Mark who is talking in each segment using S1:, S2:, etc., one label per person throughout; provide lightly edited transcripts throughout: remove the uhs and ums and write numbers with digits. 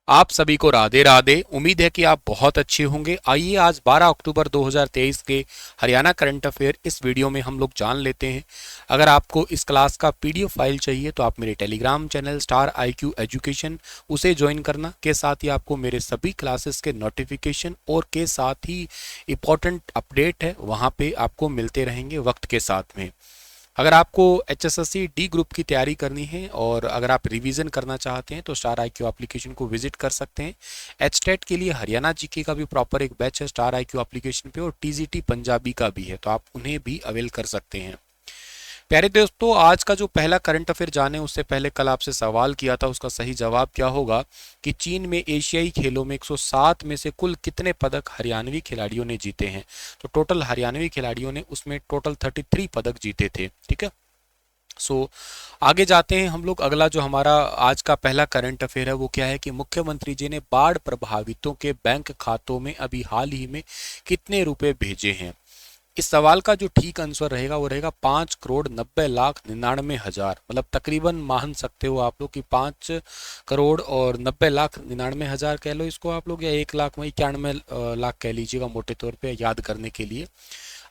S1: आप सभी को राधे राधे। उम्मीद है कि आप बहुत अच्छे होंगे। आइए आज 12 अक्टूबर 2023 के हरियाणा करंट अफेयर इस वीडियो में हम लोग जान लेते हैं। अगर आपको इस क्लास का पीडीएफ फाइल चाहिए तो आप मेरे Telegram channel star IQ education उसे ज्वाइन करना के साथ ही आपको मेरे सभी क्लासेस के नोटिफिकेशन और के साथ ही इम्पोर्टेंट अपडेट है वहाँ पे आपको मिलते रहेंगे वक्त के साथ में। अगर आपको HSSC डी ग्रुप की तैयारी करनी है और अगर आप रिवीजन करना चाहते हैं तो स्टार IQ एप्लीकेशन को विजिट कर सकते हैं। HTET के लिए हरियाणा जीके का भी प्रॉपर एक बैच है स्टार IQ एप्लीकेशन पे और TGT पंजाबी का भी है, तो आप उन्हें भी अवेल कर सकते हैं। प्यारे दोस्तों, आज का जो पहला करंट अफेयर जाने उससे पहले कल आपसे सवाल किया था, उसका सही जवाब क्या होगा कि चीन में एशियाई खेलों में 107 में से कुल कितने पदक हरियाणवी खिलाड़ियों ने जीते हैं। तो टोटल हरियाणवी खिलाड़ियों ने उसमें टोटल 33 पदक जीते थे। ठीक है। आगे जाते हैं हम लोग। अगला जो हमारा आज का पहला करंट अफेयर है वो क्या है कि मुख्यमंत्री जी ने बाढ़ प्रभावितों के बैंक खातों में अभी हाल ही में कितने रुपए भेजे हैं। इस सवाल का जो ठीक आंसर रहेगा वो रहेगा 5 करोड़ 90 लाख 99 हजार, मतलब तकरीबन मान सकते हो आप लोग कि 5 करोड़ और 90 लाख 99 हजार कह लो इसको आप लोग, या 1 लाख 91 लाख कह लीजिएगा मोटे तौर पे याद करने के लिए।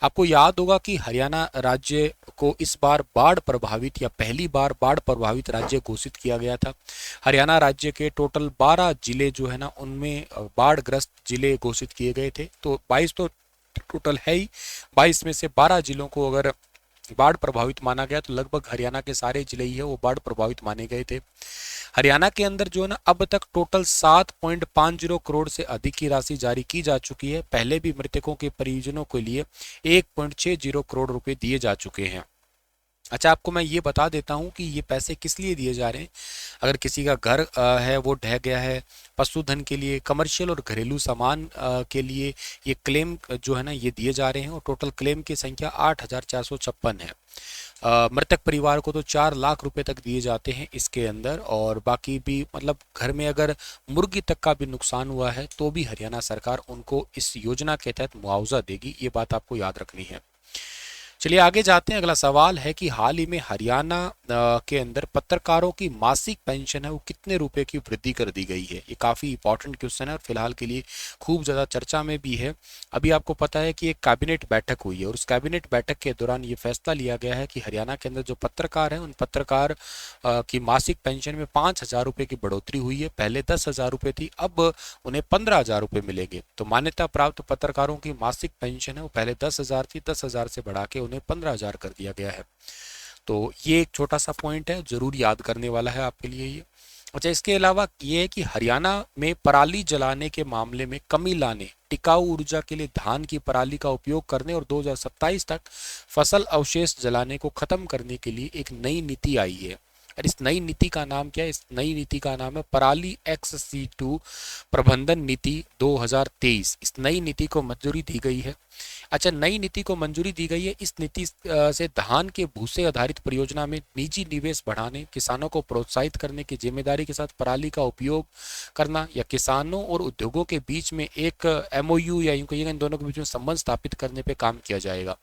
S1: आपको याद होगा कि हरियाणा राज्य को इस बार बाढ़ प्रभावित या पहली बार बाढ़ प्रभावित राज्य घोषित किया गया था। हरियाणा राज्य के टोटल 12 जिले जो है ना उनमें बाढ़ ग्रस्त जिले घोषित किए गए थे। तो 22 तो टोटल है ही, 22 में से 12 जिलों को अगर बाढ़ प्रभावित माना गया तो लगभग हरियाणा के सारे जिले ही है वो बाढ़ प्रभावित माने गए थे। हरियाणा के अंदर जो है ना अब तक टोटल 7.50 करोड़ से अधिक की राशि जारी की जा चुकी है। पहले भी मृतकों के परिजनों के लिए 1.60 करोड़ रुपए दिए जा चुके हैं। अच्छा, आपको मैं ये बता देता हूँ कि ये पैसे किस लिए दिए जा रहे हैं। अगर किसी का घर है वो ढह गया है, पशुधन के लिए, कमर्शियल और घरेलू सामान के लिए ये क्लेम जो है ना ये दिए जा रहे हैं और टोटल क्लेम की संख्या 8,456 है। मृतक परिवार को तो 4 लाख रुपए तक दिए जाते हैं इसके अंदर, और बाकी भी मतलब घर में अगर मुर्गी तक का भी नुकसान हुआ है तो भी हरियाणा सरकार उनको इस योजना के तहत मुआवजा देगी। ये बात आपको याद रखनी है। चलिए आगे जाते हैं। अगला सवाल है कि हाल ही में हरियाणा के अंदर पत्रकारों की मासिक पेंशन है वो कितने रुपए की वृद्धि कर दी गई है। ये काफ़ी इंपॉर्टेंट क्वेश्चन है और फिलहाल के लिए खूब ज़्यादा चर्चा में भी है। अभी आपको पता है कि एक कैबिनेट बैठक हुई है और उस कैबिनेट बैठक के दौरान ये फैसला लिया गया है कि हरियाणा के अंदर जो पत्रकार हैं उन पत्रकार की मासिक पेंशन में 5,000 रुपये की बढ़ोतरी हुई है। पहले 10,000 रुपये थी, अब उन्हें 15,000 रुपये मिलेंगे। तो मान्यता प्राप्त पत्रकारों की मासिक पेंशन है वो पहले 10,000 थी, 10,000 से बढ़ा के उन्हें 15,000 कर दिया गया है। तो ये एक छोटा सा पॉइंट है, जरूर याद करने वाला है आपके लिए ये। अच्छा, इसके अलावा ये है कि हरियाणा में पराली जलाने के मामले में कमी लाने, टिकाऊ ऊर्जा के लिए धान की पराली का उपयोग करने और 2027 तक फसल अवशेष जलाने को खत्म करने के लिए एक नई नीति आई है। और इस नई नीति का नाम क्या है? इस नई नीति का नाम है पराली XC2 प्रबंधन नीति 2023। इस नई नीति को मंजूरी दी गई है। अच्छा, नई नीति को मंजूरी दी गई है। इस नीति से धान के भूसे आधारित परियोजना में निजी निवेश बढ़ाने, किसानों को प्रोत्साहित करने की जिम्मेदारी के साथ पराली का उपयोग करना या किसानों और उद्योगों के बीच में एक MOU या यूं कहिएगा इन दोनों के बीच में संबंध स्थापित करने पे काम किया जाएगा।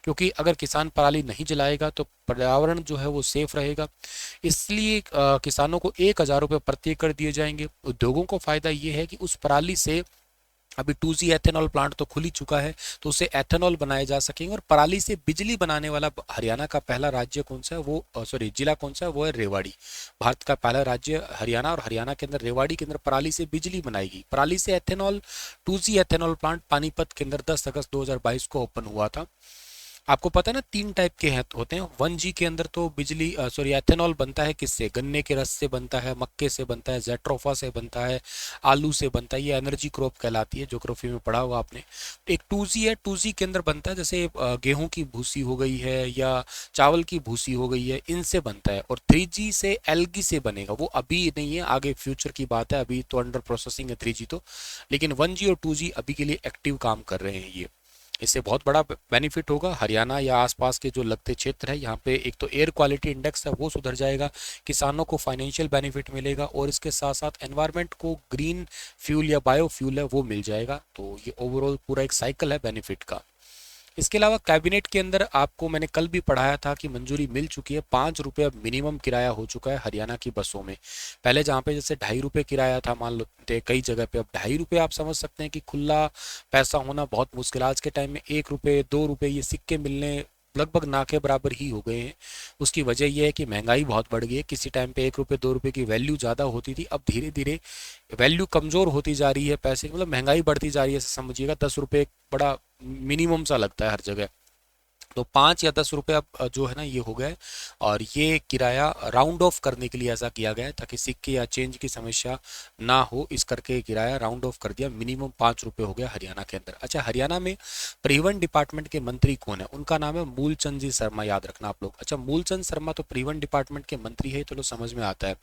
S1: क्योंकि अगर किसान पराली नहीं जलाएगा तो पर्यावरण जो है वो सेफ रहेगा। इसलिए किसानों को 1,000 रुपये प्रति एकड़ दिए जाएंगे। उद्योगों को फायदा ये है कि उस पराली से अभी 2G एथेनॉल प्लांट तो खुल ही चुका है, तो उससे एथेनॉल बनाए जा सकेंगे। और पराली से बिजली बनाने वाला हरियाणा का पहला राज्य कौन सा है वो सॉरी जिला कौन सा है वो है रेवाड़ी। भारत का पहला राज्य हरियाणा, और हरियाणा के अंदर रेवाड़ी के अंदर पराली से बिजली बनाएगी। पराली से ethanol 2G ethanol plant Panipat के अंदर 10 अगस्त 2022 को ओपन हुआ था। आपको पता है ना 3 टाइप के होते हैं। 1G के अंदर तो बिजली सॉरी एथेनॉल बनता है किससे? गन्ने के रस से बनता है, मक्के से बनता है, जेट्रोफा से बनता है, आलू से बनता है। ये एनर्जी क्रॉप कहलाती है, ज्योग्राफी में पढ़ा होगा आपने। एक 2G है, 2G के अंदर बनता है जैसे गेहूं की भूसी हो गई है या चावल की भूसी हो गई है, इनसे बनता है। और 3G से एल्गी से बनेगा, वो अभी नहीं है, आगे फ्यूचर की बात है, अभी तो अंडर प्रोसेसिंग है 3G तो। लेकिन 1G और 2G अभी के लिए एक्टिव काम कर रहे हैं ये। इससे बहुत बड़ा बेनिफिट होगा हरियाणा या आसपास के जो लगते क्षेत्र है यहाँ पे। एक तो एयर क्वालिटी इंडेक्स है वो सुधर जाएगा, किसानों को फाइनेंशियल बेनिफिट मिलेगा और इसके साथ साथ एनवायरनमेंट को ग्रीन फ्यूल या बायो फ्यूल है वो मिल जाएगा। तो ये ओवरऑल पूरा एक साइकिल है बेनिफिट का। इसके अलावा कैबिनेट के अंदर आपको मैंने कल भी पढ़ाया था कि मंजूरी मिल चुकी है, 5 रुपये अब मिनिमम किराया हो चुका है हरियाणा की बसों में। पहले जहाँ पे जैसे 2.5 रुपये किराया था मान लो कई जगह पे, अब 2.5 रुपये आप समझ सकते हैं कि खुला पैसा होना बहुत मुश्किल। आज के टाइम में 1 रुपये 2 रुपये ये सिक्के मिलने लगभग ना के बराबर ही हो गए हैं। उसकी वजह यह है कि महंगाई बहुत बढ़ गई है। किसी टाइम पे 1 रुपये 2 रुपये की वैल्यू ज़्यादा होती थी, अब धीरे धीरे वैल्यू कमज़ोर होती जा रही है पैसे की, मतलब महंगाई बढ़ती जा रही है। समझिएगा 10 रुपये एक बड़ा मिनिमम सा लगता है हर जगह। तो 5 या 10 रुपये अब जो है ना ये हो गए, और ये किराया राउंड ऑफ करने के लिए ऐसा किया गया है ताकि सिक्के या चेंज की समस्या ना हो, इस करके किराया राउंड ऑफ कर दिया। मिनिमम 5 रुपये हो गया हरियाणा के अंदर। अच्छा, हरियाणा में परिवहन डिपार्टमेंट के मंत्री कौन है? उनका नाम है मूलचंद जी शर्मा, याद रखना आप लोग। अच्छा, मूलचंद शर्मा तो परिवहन डिपार्टमेंट के मंत्री है, चलो समझ में आता है।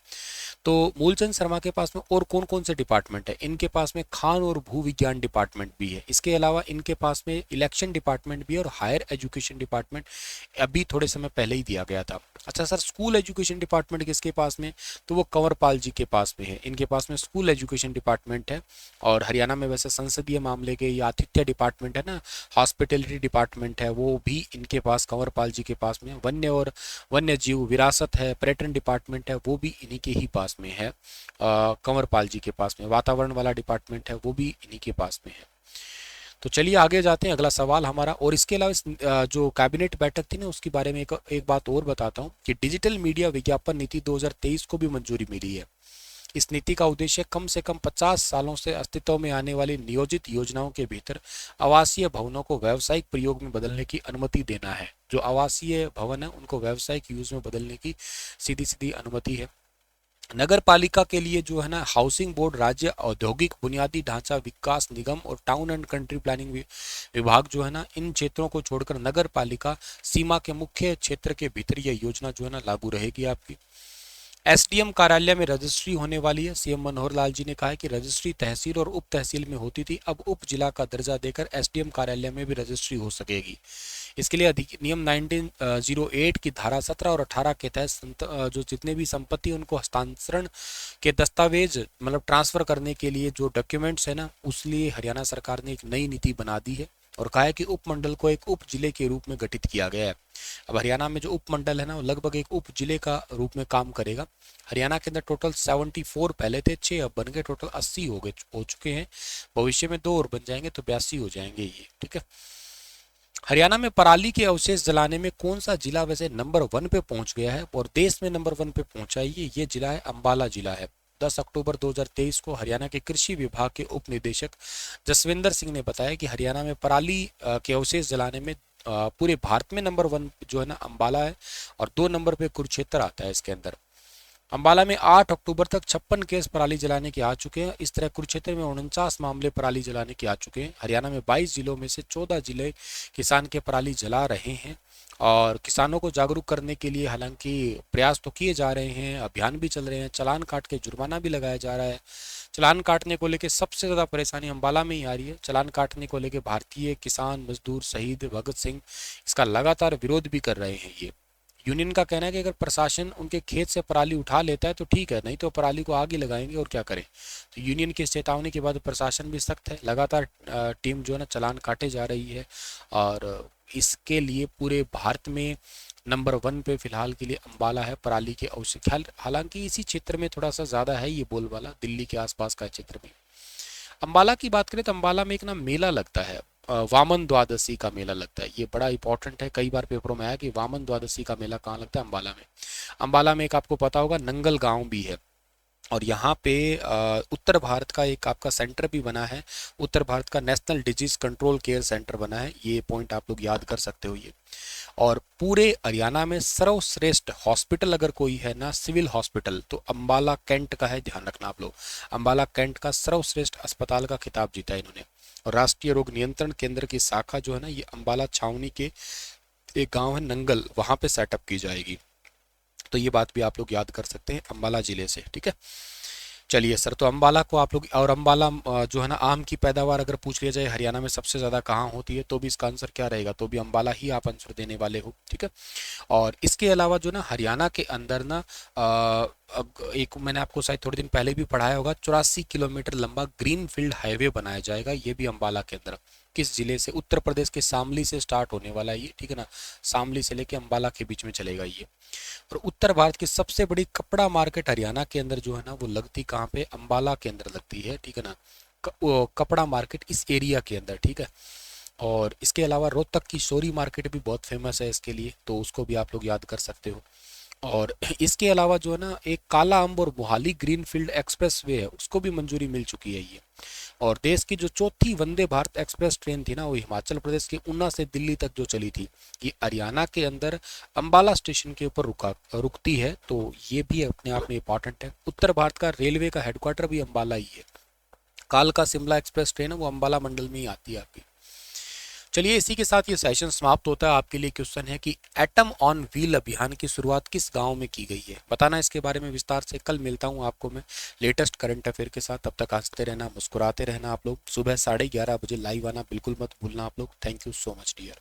S1: तो मूलचंद शर्मा के पास में और कौन कौन से डिपार्टमेंट है? इनके पास में खान और भू विज्ञान डिपार्टमेंट भी है। इसके अलावा इनके पास में इलेक्शन डिपार्टमेंट भी है, और हायर एजुकेशन डिपार्टमेंट अभी थोड़े समय पहले ही दिया गया था। अच्छा सर, स्कूल एजुकेशन डिपार्टमेंट किसके पास में? तो वो कंवरपाल जी के पास में है। इनके पास में स्कूल एजुकेशन डिपार्टमेंट है। और हरियाणा में वैसे संसदीय मामले के या आतिथ्य डिपार्टमेंट है ना, हॉस्पिटैलिटी डिपार्टमेंट है, वो भी इनके पास कंवरपाल जी के पास में है। वन्य और वन्य जीव विरासत है, पर्यटन डिपार्टमेंट है, वो भी इन्हीं के ही पास में है, कंवरपाल जी के पास में। वातावरण वाला डिपार्टमेंट है, वो भी इन्हीं के पास में है। तो चलिए आगे जाते हैं, अगला सवाल हमारा। और इसके अलावा जो कैबिनेट बैठक थी ना, उसके बारे में एक बात और बताता हूँ कि डिजिटल मीडिया विज्ञापन नीति 2023 को भी मंजूरी मिली है। इस नीति का उद्देश्य कम से कम 50 सालों से अस्तित्व में आने वाली नियोजित योजनाओं के भीतर आवासीय भवनों को व्यावसायिक प्रयोग में बदलने की अनुमति देना है। जो आवासीय भवन है उनको व्यावसायिक यूज में बदलने की सीधी सीधी अनुमति है। नगर पालिका के लिए जो है ना, हाउसिंग बोर्ड, राज्य औद्योगिक बुनियादी ढांचा विकास निगम और टाउन एंड कंट्री प्लानिंग विभाग जो है ना, इन क्षेत्रों को छोड़कर नगर पालिका सीमा के मुख्य क्षेत्र के भीतर यह योजना जो है ना लागू रहेगी आपकी। एसडीएम कार्यालय में रजिस्ट्री होने वाली है। सीएम मनोहर लाल जी ने कहा है कि रजिस्ट्री तहसील और उप तहसील में होती थी, अब उप जिला का दर्जा देकर एसडीएम कार्यालय में भी रजिस्ट्री हो सकेगी। इसके लिए अधिनियम 1908 की धारा 17 और 18 के तहत जो जितने भी संपत्ति उनको हस्तांतरण के दस्तावेज मतलब ट्रांसफर करने के लिए जो डॉक्यूमेंट्स है ना, उस लिए हरियाणा सरकार ने एक नई नीति बना दी है और कहा है कि उपमंडल को एक उप जिले के रूप में गठित किया गया है। अब हरियाणा में जो उपमंडल है ना, वो लगभग एक उप जिले का रूप में काम करेगा। हरियाणा के अंदर टोटल 74 पहले थे, 6 अब बन गए, टोटल 80 हो चुके हैं। भविष्य में 2 और बन जाएंगे तो 82 हो जाएंगे ये, ठीक है। हरियाणा में पराली के अवशेष जलाने में कौन सा जिला वैसे नंबर 1 पे पहुंच गया है और देश में नंबर 1 पे पहुंचा है? ये जिला है अंबाला जिला है। 10 अक्टूबर 2023 को हरियाणा के कृषि विभाग के उप निदेशक जसविंदर सिंह ने बताया कि हरियाणा में पराली के अवशेष जलाने में पूरे भारत में नंबर 1 जो है ना अंबाला है, और 2 नंबर पे कुरुक्षेत्र आता है इसके अंदर। अंबाला में 8 अक्टूबर तक 56 केस पराली जलाने के आ चुके हैं। इस तरह कुरुक्षेत्र में 49 मामले पराली जलाने के आ चुके हैं। हरियाणा में 22 जिलों में से 14 जिले किसान के पराली जला रहे हैं, और किसानों को जागरूक करने के लिए हालांकि प्रयास तो किए जा रहे हैं, अभियान भी चल रहे हैं, चालान काट के जुर्माना भी लगाया जा रहा है। चालान काटने को लेकर सबसे ज़्यादा परेशानी अंबाला में ही आ रही है। चालान काटने को लेकर भारतीय किसान मजदूर शहीद भगत सिंह इसका लगातार विरोध भी कर रहे हैं। ये यूनियन का कहना है कि अगर प्रशासन उनके खेत से पराली उठा लेता है तो ठीक है, नहीं तो पराली को आगे लगाएंगे और क्या करें। तो यूनियन की चेतावनी के बाद प्रशासन भी सख्त है, लगातार टीम जो है ना चालान काटे जा रही है, और इसके लिए पूरे भारत में नंबर 1 पे फिलहाल के लिए अंबाला है पराली के अवशेष। हालांकि इसी क्षेत्र में थोड़ा सा ज़्यादा है ये बोलबाला, दिल्ली के आसपास का क्षेत्र में। अंबाला की बात करें तो अंबाला में एक ना मेला लगता है, वामन द्वादशी का मेला लगता है। ये बड़ा इंपॉर्टेंट है, कई बार पेपरों में आया कि वामन द्वादशी का मेला कहाँ लगता है? अंबाला में। अंबाला में एक आपको पता होगा नंगल गांव भी है, और यहाँ पे उत्तर भारत का एक आपका सेंटर भी बना है, उत्तर भारत का national disease control care centre बना है। ये पॉइंट आप लोग याद कर सकते हो ये। और पूरे हरियाणा में सर्वश्रेष्ठ हॉस्पिटल अगर कोई है ना, सिविल हॉस्पिटल, तो अंबाला कैंट का है, ध्यान रखना आप लोग। अंबाला कैंट का सर्वश्रेष्ठ अस्पताल का खिताब जीता है इन्होंने। और राष्ट्रीय रोग नियंत्रण केंद्र की शाखा जो है ना, ये अंबाला छावनी के एक गांव है नंगल, वहां पे सेटअप की जाएगी। तो ये बात भी आप लोग याद कर सकते हैं अंबाला जिले से, ठीक है। चलिए सर, तो अंबाला को आप लोग, और अंबाला जो है ना आम की पैदावार अगर पूछ लिया जाए हरियाणा में सबसे ज़्यादा कहाँ होती है, तो भी इसका आंसर क्या रहेगा? तो भी अंबाला ही आप आंसर देने वाले हो, ठीक है। और इसके अलावा जो ना हरियाणा के अंदर ना एक मैंने आपको शायद थोड़े दिन पहले भी पढ़ाया होगा, 84 किलोमीटर लंबा ग्रीन फील्ड हाईवे बनाया जाएगा, ये भी अंबाला के अंदर। किस जिले से? उत्तर प्रदेश के शामली से स्टार्ट होने वाला है ये, ठीक है ना। शामली से लेके अंबाला के बीच में चलेगा ये। और उत्तर भारत की सबसे बड़ी कपड़ा मार्केट हरियाणा के अंदर जो है ना, वो लगती कहाँ पे? अंबाला के अंदर लगती है, ठीक है ना। वो कपड़ा मार्केट इस एरिया के अंदर, ठीक है। और इसके अलावा रोहतक की शोरी मार्केट भी बहुत फेमस है इसके लिए, तो उसको भी आप लोग याद कर सकते हो। और इसके अलावा जो है ना, एक काला अम्ब और मोहाली ग्रीनफील्ड एक्सप्रेस वे है, उसको भी मंजूरी मिल चुकी है ये। और देश की जो चौथी वंदे भारत एक्सप्रेस ट्रेन थी ना, वो हिमाचल प्रदेश के ऊना से दिल्ली तक जो चली थी, ये हरियाणा के अंदर अंबाला स्टेशन के ऊपर रुकती है, तो ये भी अपने आप में इंपॉर्टेंट है। उत्तर भारत का रेलवे का हेडक्वार्टर भी अंबाला ही है। कालका शिमला एक्सप्रेस ट्रेन है, वो अंबाला मंडल में ही आती है आपकी। चलिए, इसी के साथ ये सेशन समाप्त होता है। आपके लिए क्वेश्चन है कि एटम ऑन व्हील अभियान की शुरुआत किस गांव में की गई है? बताना इसके बारे में विस्तार से। कल मिलता हूं आपको मैं लेटेस्ट करंट अफेयर के साथ। तब तक हंसते रहना, मुस्कुराते रहना। आप लोग सुबह 11:30 बजे लाइव आना बिल्कुल मत भूलना आप लोग। Thank you so much dear.